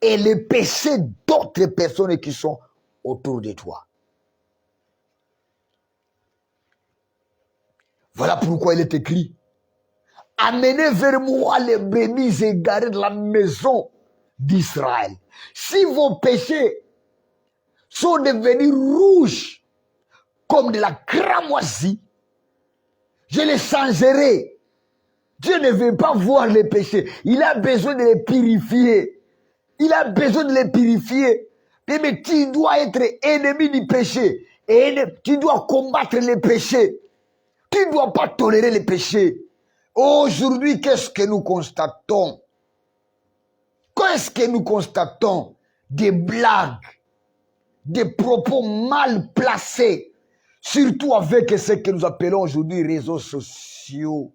et les péchés d'autres personnes qui sont autour de toi. Voilà pourquoi il est écrit: amenez vers moi les brebis égarées de la maison d'Israël. Si vos péchés sont devenus rouges comme de la cramoisie, je les changerai. Dieu ne veut pas voir les péchés. Il a besoin de les purifier. Il a besoin de les purifier. Mais tu dois être ennemi du péché. Et tu dois combattre les péchés. Tu ne dois pas tolérer les péchés. Aujourd'hui, qu'est-ce que nous constatons? Qu'est-ce que nous constatons? Des blagues, des propos mal placés, surtout avec ce que nous appelons aujourd'hui réseaux sociaux.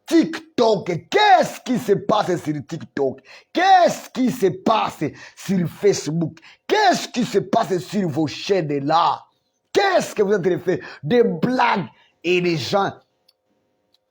TikTok, qu'est-ce qui se passe sur TikTok? Qu'est-ce qui se passe sur Facebook? Qu'est-ce qui se passe sur vos chaînes là? Qu'est-ce que vous êtes en train de faire? Des blagues, et les gens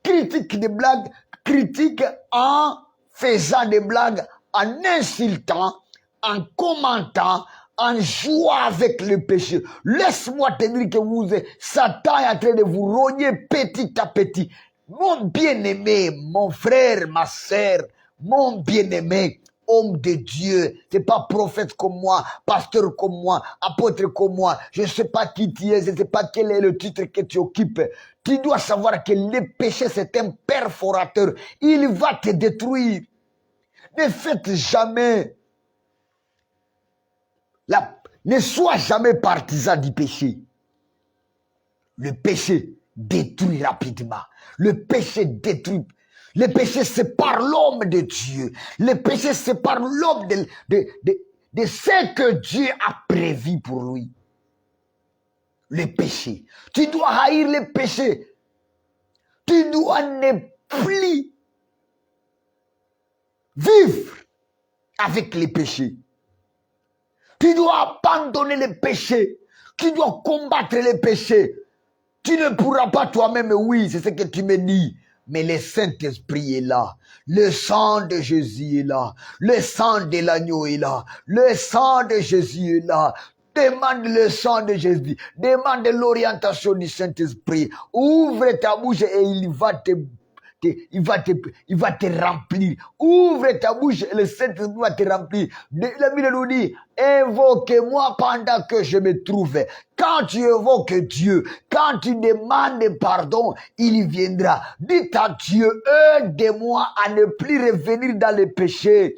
critiquent des blagues, critiquent en faisant des blagues, en insultant, en commentant, en jouant avec le péché. Laisse-moi te dire que Satan est en train de vous rogner petit à petit. Mon bien-aimé, mon frère, ma sœur, mon bien-aimé, homme de Dieu, c'est pas prophète comme moi, pasteur comme moi, apôtre comme moi, je ne sais pas qui tu es, je ne sais pas quel est le titre que tu occupes. Tu dois savoir que le péché, c'est un perforateur. Il va te détruire. Ne faites jamais, ne sois jamais partisan du péché. Le péché détruit rapidement. Le péché détruit. Le péché sépare l'homme de Dieu. Le péché sépare l'homme de ce que Dieu a prévu pour lui. Le péché. Tu dois haïr le péché. Tu dois ne plus vivre avec les péchés. Tu dois abandonner les péchés. Tu dois combattre les péchés. Tu ne pourras pas toi-même, oui, c'est ce que tu me dis. Mais le Saint-Esprit est là. Le sang de Jésus est là. Le sang de l'agneau est là. Le sang de Jésus est là. Demande le sang de Jésus. Demande l'orientation du Saint-Esprit. Ouvre ta bouche et il va te remplir. Ouvre ta bouche et le Saint-Esprit va te remplir. La Bible nous dit, invoquez-moi pendant que je me trouve. Quand tu évoques Dieu, quand tu demandes pardon, il viendra. Dites à Dieu, aide-moi à ne plus revenir dans le péché.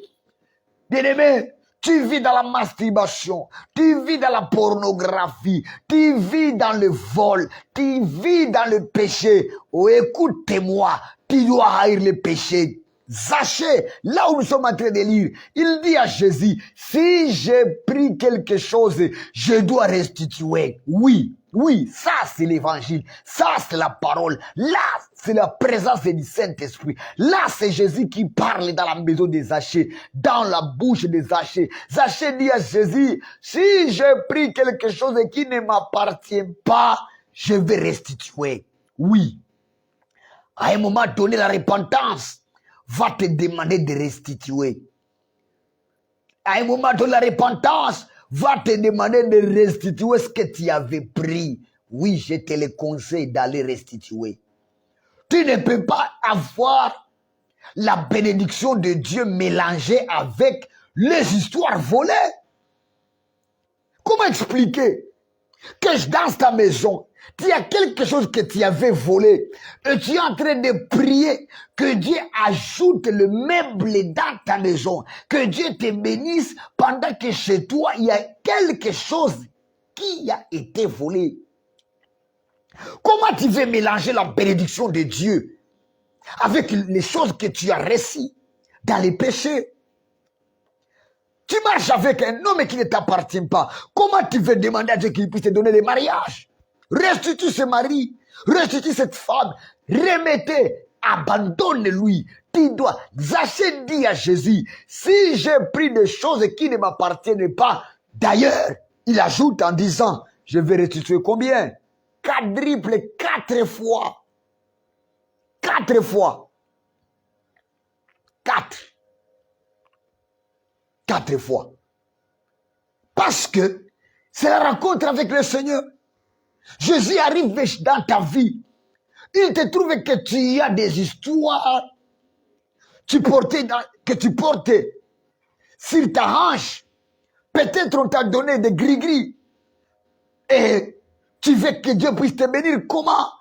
Bien-aimé, tu vis dans la masturbation, tu vis dans la pornographie, tu vis dans le vol, tu vis dans le péché. Oh, écoutez-moi, tu dois haïr le péché. Zachée, là où nous sommes en train de lire, il dit à Jésus, si j'ai pris quelque chose, je dois restituer. Oui, oui, ça c'est l'évangile, ça c'est la parole, là c'est la présence du Saint-Esprit, là c'est Jésus qui parle dans la maison des Zachée, dans la bouche des Zachée. Zachée dit à Jésus, si j'ai pris quelque chose qui ne m'appartient pas, je vais restituer. Oui, à un moment donné, la repentance va te demander de restituer. À un moment donné, la repentance va te demander de restituer ce que tu avais pris. Oui, je te le conseille d'aller restituer. Tu ne peux pas avoir la bénédiction de Dieu mélangée avec les histoires volées. Comment expliquer? que dans ta maison, il y a quelque chose que tu avais volé et tu es en train de prier que Dieu ajoute le meuble dans ta maison, que Dieu te bénisse pendant que chez toi, il y a quelque chose qui a été volé. Comment tu veux mélanger la bénédiction de Dieu avec les choses que tu as reçues dans les péchés? Tu marches avec un homme qui ne t'appartient pas. Comment tu veux demander à Dieu qu'il puisse te donner le mariage? Restitue ce mari, restitue cette femme, remettez, abandonne-lui. Tu dois, Zachée dit à Jésus, si j'ai pris des choses qui ne m'appartiennent pas, d'ailleurs, il ajoute en disant, je vais restituer combien? Quadruple, 4 fois. 4 fois. 4 fois. Parce que c'est la rencontre avec le Seigneur. Jésus arrive dans ta vie. Il te trouve que tu as des histoires que tu portais sur ta hanche. Peut-être on t'a donné des gris-gris. Et tu veux que Dieu puisse te bénir. Comment?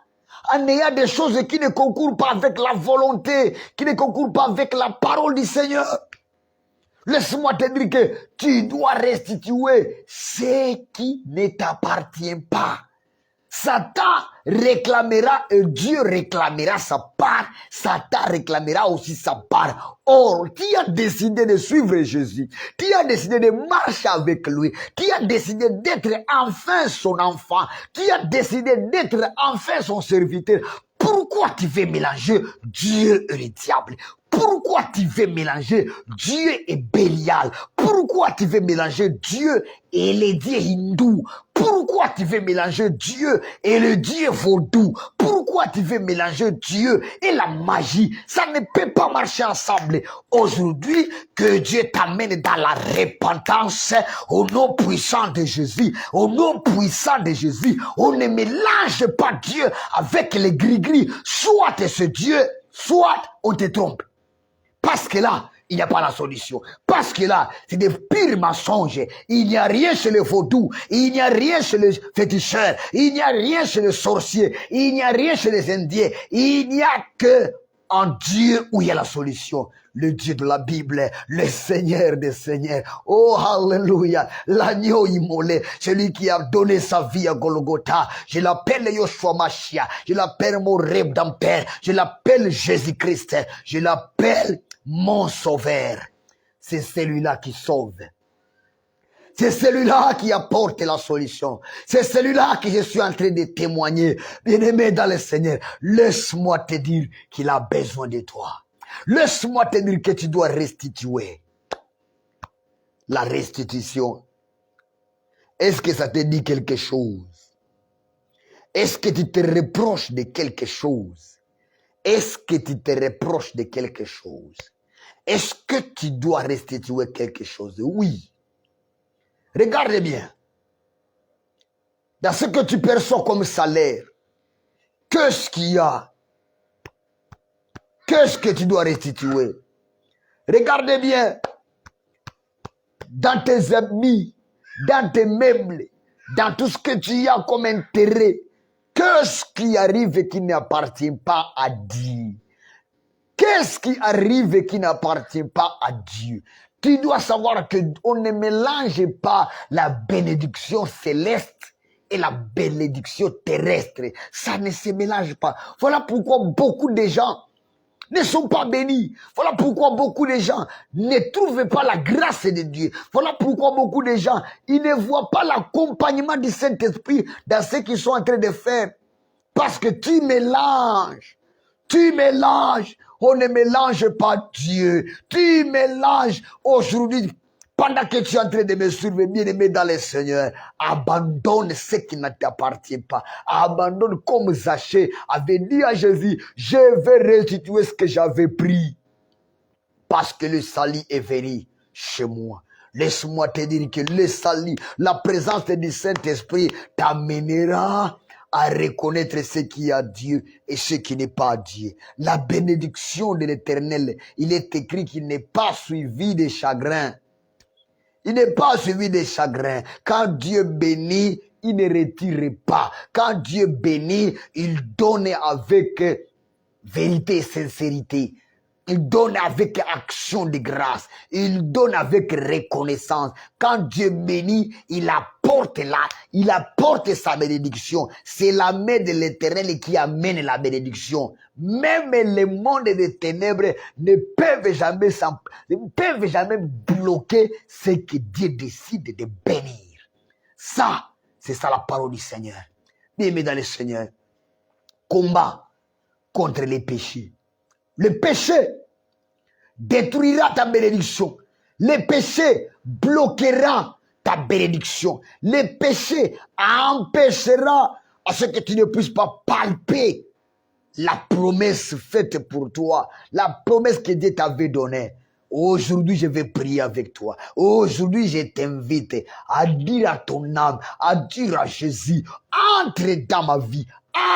En ayant des choses qui ne concourent pas avec la volonté, qui ne concourent pas avec la parole du Seigneur. Laisse-moi te dire que tu dois restituer ce qui ne t'appartient pas. Satan réclamera et Dieu réclamera sa part. Satan réclamera aussi sa part. Or, tu as décidé de suivre Jésus. Tu as décidé de marcher avec lui. Tu as décidé d'être enfin son enfant. Tu as décidé d'être enfin son serviteur. Pourquoi tu veux mélanger Dieu et le diable? Pourquoi tu veux mélanger Dieu et Bélial? Pourquoi tu veux mélanger Dieu et les dieux hindous? Pourquoi tu veux mélanger Dieu et le Dieu vaudou? Pourquoi tu veux mélanger Dieu et la magie? Ça ne peut pas marcher ensemble. Aujourd'hui, que Dieu t'amène dans la repentance au nom puissant de Jésus. Au nom puissant de Jésus, on ne mélange pas Dieu avec les gris-gris. Soit ce Dieu, soit on te trompe. Parce que là, il n'y a pas la solution. Parce que là, c'est des pires mensonges. Il n'y a rien chez les vaudous. Il n'y a rien chez les féticheurs. Il n'y a rien chez les sorciers. Il n'y a rien chez les Indiens. Il n'y a que en Dieu où il y a la solution. Le Dieu de la Bible, le Seigneur des Seigneurs. Oh, alléluia. L'agneau immolé, celui qui a donné sa vie à Golgotha. Je l'appelle Yoshua Mashiach. Je l'appelle mon Rédempteur. Je l'appelle Jésus-Christ. Je l'appelle mon sauveur. C'est celui-là qui sauve. C'est celui-là qui apporte la solution. C'est celui-là que je suis en train de témoigner. Bien-aimé dans le Seigneur, laisse-moi te dire qu'il a besoin de toi. Laisse-moi te dire que tu dois restituer. La restitution. Est-ce que ça te dit quelque chose? Est-ce que tu te reproches de quelque chose? Est-ce que tu te reproches de quelque chose? Est-ce que tu dois restituer quelque chose? Oui. Regarde bien. Dans ce que tu perçois comme salaire, qu'est-ce qu'il y a? Qu'est-ce que tu dois restituer? Regarde bien. Dans tes amis, dans tes meubles, dans tout ce que tu as comme intérêt, qu'est-ce qui arrive et qui n'appartient pas à Dieu? Qu'est-ce qui arrive et qui n'appartient pas à Dieu? Tu dois savoir qu'on ne mélange pas la bénédiction céleste et la bénédiction terrestre. Ça ne se mélange pas. Voilà pourquoi beaucoup de gens ne sont pas bénis. Voilà pourquoi beaucoup de gens ne trouvent pas la grâce de Dieu. Voilà pourquoi beaucoup de gens, ils ne voient pas l'accompagnement du Saint-Esprit dans ce qu'ils sont en train de faire. Parce que tu mélanges. Tu mélanges. On ne mélange pas Dieu. Tu mélanges aujourd'hui. Pendant que tu es en train de me suivre, bien-aimé dans le Seigneur, abandonne ce qui ne t'appartient pas. Abandonne comme Zachée avait dit à Jésus, je vais restituer ce que j'avais pris. Parce que le salut est venu chez moi. Laisse-moi te dire que le salut, la présence du Saint-Esprit t'amènera à reconnaître ce qui est à Dieu et ce qui n'est pas à Dieu. La bénédiction de l'Éternel, il est écrit qu'il n'est pas suivi de chagrin. Il n'est pas suivi de chagrin. Quand Dieu bénit, il ne retire pas. Quand Dieu bénit, il donne avec vérité et sincérité. Il donne avec action de grâce. Il donne avec reconnaissance. Quand Dieu bénit, il apporte sa bénédiction. C'est la main de l'Éternel qui amène la bénédiction. Même les mondes des ténèbres ne peuvent jamais bloquer ce que Dieu décide de bénir. Ça, c'est ça la parole du Seigneur. Bien-aimés dans le Seigneur, combat contre les péchés. Le péché détruira ta bénédiction. Le péché bloquera ta bénédiction. Le péché empêchera à ce que tu ne puisses pas palper la promesse faite pour toi, la promesse que Dieu t'avait donnée. Aujourd'hui, je vais prier avec toi. Aujourd'hui, je t'invite à dire à ton âme, à dire à Jésus, entre dans ma vie,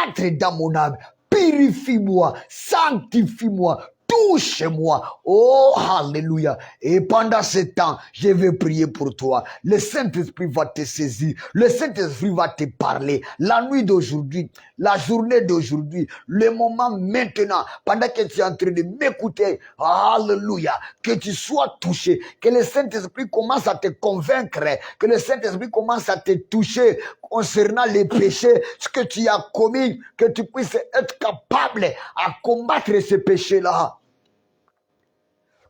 entre dans mon âme, purifie-moi, sanctifie-moi, touche-moi. Oh, alléluia. Et pendant ce temps, je vais prier pour toi. Le Saint-Esprit va te saisir. Le Saint-Esprit va te parler. La nuit d'aujourd'hui, la journée d'aujourd'hui, le moment maintenant, pendant que tu es en train de m'écouter, alléluia, que tu sois touché, que le Saint-Esprit commence à te convaincre, que le Saint-Esprit commence à te toucher concernant les péchés, ce que tu as commis, que tu puisses être capable à combattre ces péchés-là.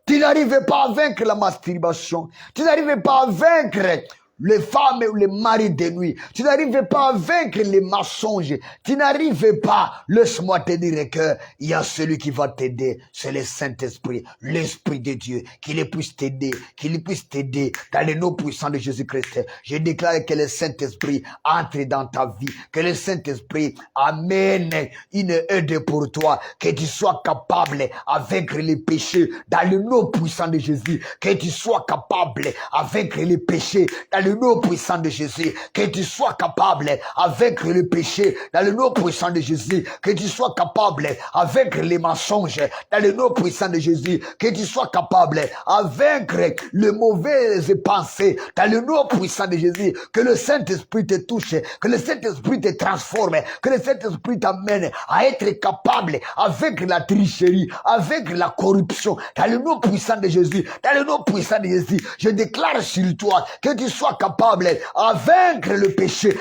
Tu n'arrives pas à vaincre la masturbation. Tu n'arrives pas à vaincre les femmes ou les maris de nuit. Tu n'arrives pas à vaincre les mensonges. Tu n'arrives pas. Laisse-moi te dire qu'il y a celui qui va t'aider. C'est le Saint-Esprit, l'Esprit de Dieu. Qu'il puisse t'aider. Qu'il puisse t'aider dans le nom puissant de Jésus-Christ. Je déclare que le Saint-Esprit entre dans ta vie. Que le Saint-Esprit amène une aide pour toi. Que tu sois capable à vaincre les péchés dans le nom puissant de Jésus. Que tu sois capable à vaincre les péchés dans le nom puissant de Jésus, que tu sois capable à vaincre le péché dans le nom puissant de Jésus, que tu sois capable à vaincre les mensonges dans le nom puissant de Jésus, que tu sois capable à vaincre les mauvaises pensées dans le nom puissant de Jésus, que le Saint-Esprit te touche, que le Saint-Esprit te transforme, que le Saint-Esprit t'amène à être capable à vaincre la tricherie, à vaincre la corruption dans le nom puissant de Jésus, dans le nom puissant de Jésus. Je déclare sur toi que tu sois capable à vaincre le péché,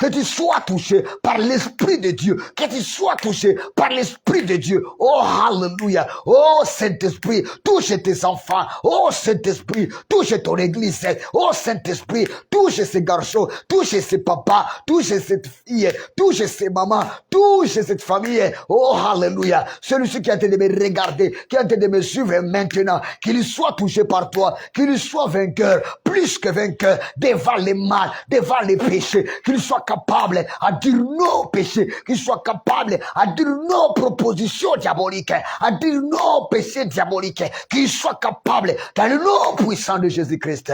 que tu sois touché par l'Esprit de Dieu, que tu sois touché par l'Esprit de Dieu. Oh, alléluia. Oh, Saint-Esprit, touche tes enfants. Oh, Saint-Esprit, touche ton église. Oh, Saint-Esprit, touche ces garçons, touche ces papas, touche cette fille, touche ces mamans, touche cette famille. Oh, alléluia. Celui-ci qui est en train de me regarder, qui est en train de me suivre maintenant, qu'il soit touché par toi, qu'il soit vainqueur, plus que vainqueur devant les mal, devant les péchés, qu'il soit capable à dire non au péché, qu'il soit capable à dire non aux propositions diaboliques, à dire non au péché diabolique, qu'il soit capable dans le nom puissant de Jésus-Christ.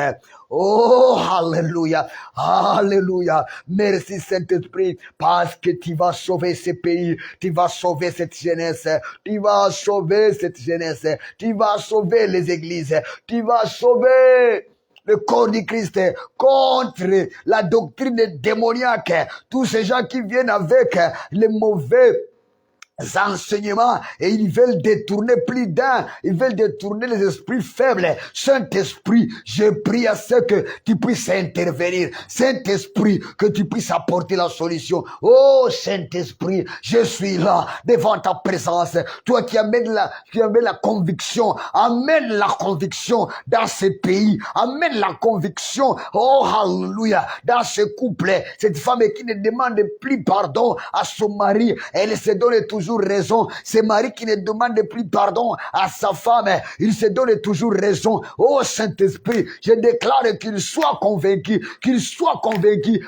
Oh, alléluia, alléluia. Merci Saint-Esprit, parce que tu vas sauver ce pays, tu vas sauver cette jeunesse, tu vas sauver cette jeunesse, tu vas sauver les églises, tu vas sauver le corps du Christ contre la doctrine démoniaque. Tous ces gens qui viennent avec les mauvais enseignements et ils veulent détourner plus d'un, ils veulent détourner les esprits faibles. Saint-Esprit, je prie à ce que tu puisses intervenir. Saint-Esprit, que tu puisses apporter la solution. Oh Saint-Esprit, je suis là devant ta présence. Toi qui amènes la conviction, amène la conviction dans ce pays, amène la conviction, oh alléluia, dans ce couple. Cette femme qui ne demande plus pardon à son mari, elle se donne toujours raison. Ce mari qui ne demande plus pardon à sa femme, il se donne toujours raison. Oh Saint-Esprit, je déclare qu'il soit convaincu,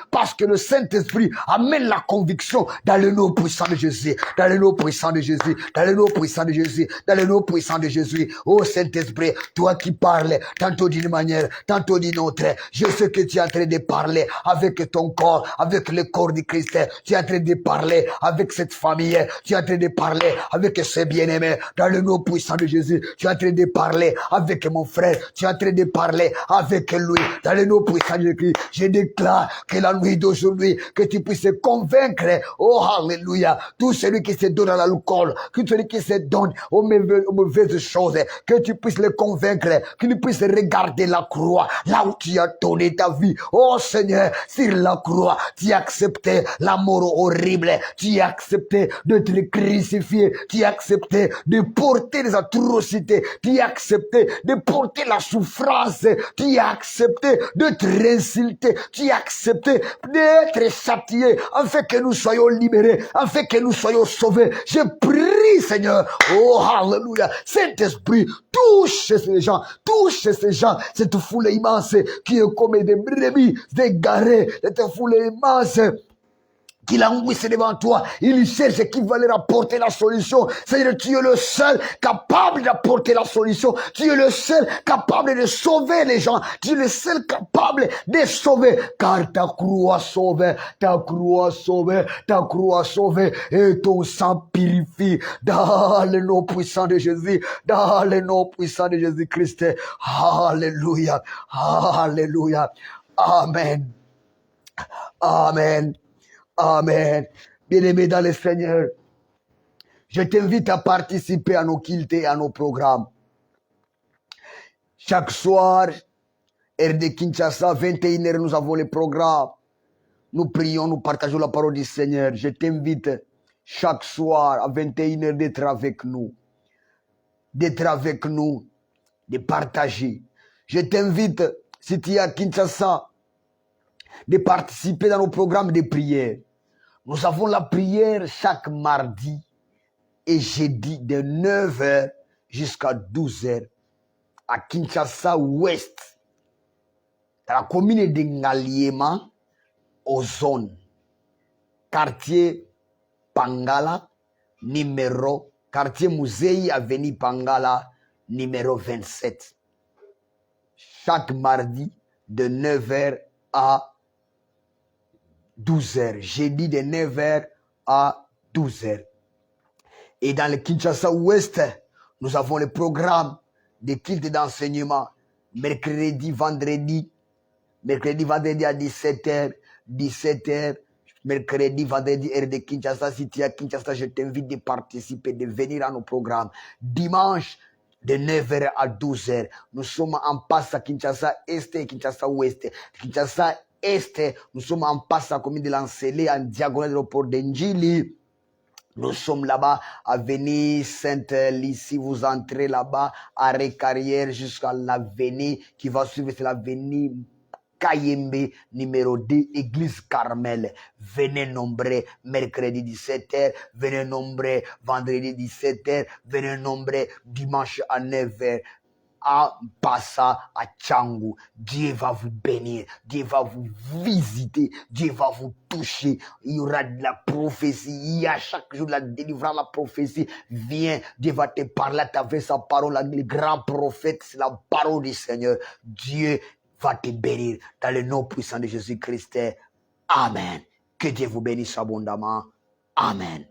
parce que le Saint-Esprit amène la conviction dans le nom puissant de Jésus, dans le nom puissant de Jésus, dans le nom puissant de Jésus, dans le nom puissant de Jésus. Oh Saint-Esprit, toi qui parles tantôt d'une manière, tantôt d'une autre, je sais que tu es en train de parler avec ton corps, avec le corps du Christ. Tu es en train de parler avec cette famille, tu es en train train de parler avec ses bien-aimés dans le nom puissant de Jésus. Tu es en train de parler avec mon frère. Tu es en train de parler avec lui dans le nom puissant de Jésus. Je déclare que la nuit d'aujourd'hui, que tu puisses convaincre, oh alléluia, tout celui qui se donne à l'alcool, tout celui qui se donne aux mauvaises choses, que tu puisses le convaincre, qu'il puisse regarder la croix, là où tu as donné ta vie. Oh Seigneur, sur la croix, tu as accepté la mort horrible, tu as accepté d'être crucifié, tu as accepté de porter les atrocités, tu as accepté de porter la souffrance, tu as accepté d'être insulté, tu as accepté d'être châtié, afin que nous soyons libérés, afin que nous soyons sauvés. Je prie, Seigneur, oh alléluia, Saint-Esprit, touche ces gens, cette foule immense qui est comme des brebis égarées, cette foule immense qui languissent devant toi, il cherche qui va leur apporter la solution. C'est-à-dire, tu es le seul capable d'apporter la solution. Tu es le seul capable de sauver les gens. Tu es le seul capable de sauver. Car ta croix sauve, ta croix sauve, ta croix sauve, et ton sang purifie dans le nom puissant de Jésus, dans le nom puissant de Jésus-Christ. Alléluia, alléluia, amen, amen. Amen. Bien-aimé dans le Seigneur, je t'invite à participer à nos cultes et à nos programmes. Chaque soir, heure de Kinshasa, 21h, nous avons les programmes. Nous prions, nous partageons la parole du Seigneur. Je t'invite chaque soir à 21h d'être avec nous. D'être avec nous, de partager. Je t'invite, si tu es à Kinshasa, de participer dans nos programmes de prière. Nous avons la prière chaque mardi et jeudi de 9h jusqu'à 12h à Kinshasa Ouest, dans la commune de Ngaliema, aux zones, quartier Pangala, quartier Musei, avenue Pangala, numéro 27. Chaque mardi de 9h à 12h, jeudi de 9h à 12h. Et dans le Kinshasa Ouest, nous avons le programme de culte d'enseignement, mercredi, vendredi à 17h, mercredi, vendredi, heure de Kinshasa. Si tu es à Kinshasa, je t'invite de participer, de venir à nos programmes. Dimanche, de 9h à 12h, nous sommes en passe à Kinshasa Est et Kinshasa Ouest. Kinshasa Est, nous sommes en passe à la commune de Lancélé, en diagonale de l'aéroport d'Enjili. Nous sommes là-bas, avenue Sainte-Lucie. Si vous entrez là-bas, arrêt Carrière jusqu'à l'avenue qui va suivre, c'est l'avenue Kayembe, numéro 2, Église Carmel. Venez nombreux mercredi 17h, venez nombreux vendredi 17h, venez nombreux dimanche à 9h. À Passa, à Tchangou. Dieu va vous bénir, Dieu va vous visiter, Dieu va vous toucher. Il y aura de la prophétie, il y a chaque jour la délivrance, la prophétie. Viens, Dieu va te parler à travers sa parole. Le grand prophète, c'est la parole du Seigneur. Dieu va te bénir dans le nom puissant de Jésus-Christ. Amen. Que Dieu vous bénisse abondamment. Amen.